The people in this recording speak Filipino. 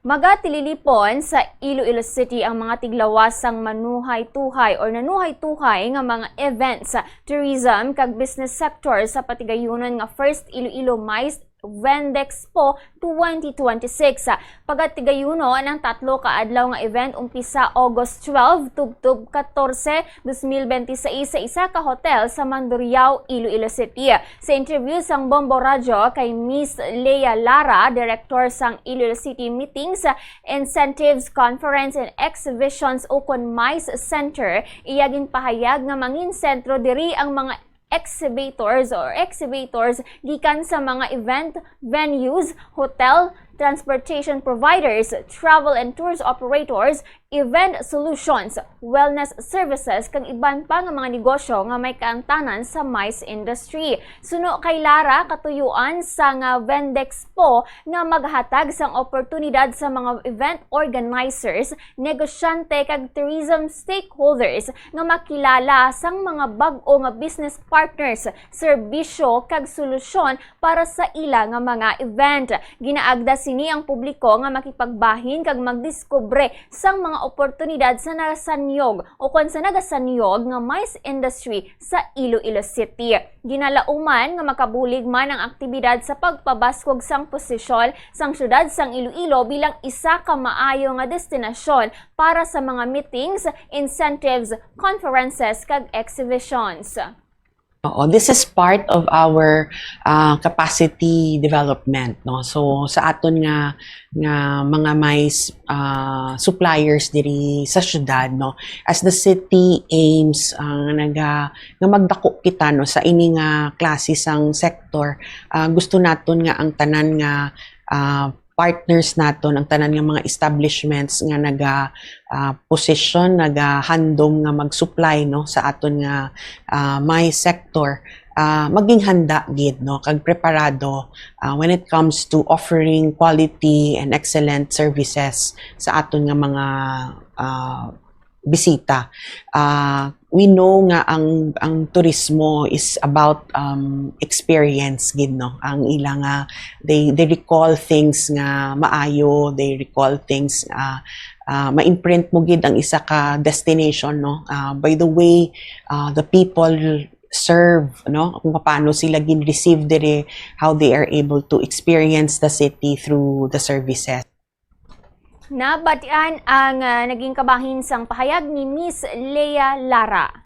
Magatililipon sa Iloilo City ang mga tiglawasang manuhay-tuhay or nanuhay-tuhay nga mga events sa tourism kag business sector sa patigayunon nga First Iloilo MICE Vendexpo 2026. Pagatigayuno ang tatlo ka adlaw nga event umpisa August 12 tubtob 14, 2026 sa isa ka hotel sa Mandurriao, Iloilo City. Sa interview sang Bombo Radio kay Miss Lea Lara, Director sang Iloilo City Meetings, Incentives, Conference and Exhibitions ukon MICE Center, iyaging pahayag nga mangin sentro diri ang mga exhibitors gikan sa mga event venues, hotel, transportation providers, travel and tours operators, event solutions, wellness services kang iban pa nga mga negosyo nga may kaangtanan sa MICE industry. Suno kay Lara, katuyuan sa nga Vendexpo nga maghatag sang oportunidad sa mga event organizers, negosyante kag tourism stakeholders nga makilala sang mga bag-o nga business partners, serbisyo kag solusyon para sa ila nga mga event. Ginaagda sini ang publiko nga makipagbahin kag magdiskubre sang mga oportunidad sa nagasanyog o kung sa nagasanyog nga MICE industry sa Iloilo City. Ginalauman nga makabulig man ang aktibidad sa pagpabaskog sang posisyon sang syudad sang Iloilo bilang isa ka maayo nga destinasyon para sa mga meetings, incentives, conferences kag exhibitions. This is part of our capacity development, no. So sa aton nga mga MICE suppliers diri sa syudad, no, as the city aims nga magdako kita, no, sa ini nga klase sang sector, gusto naton nga ang tanan nga partners naton, ang tanan nga mga establishments nga position, handom nga mag-supply, no, sa aton nga my sector, maging handa gid, no, kag preparado when it comes to offering quality and excellent services sa aton nga mga bisita. We know nga ang turismo is about experience gid, no. Ang ilang they recall things nga maayo, they recall things ma-imprint mo gid ang isa ka destination, no. By the way the people serve, no, kung paano sila gin-receive dire, how they are able to experience the city through the services. Nabatian ang naging kabahin sang pahayag ni Miss Lea Lara.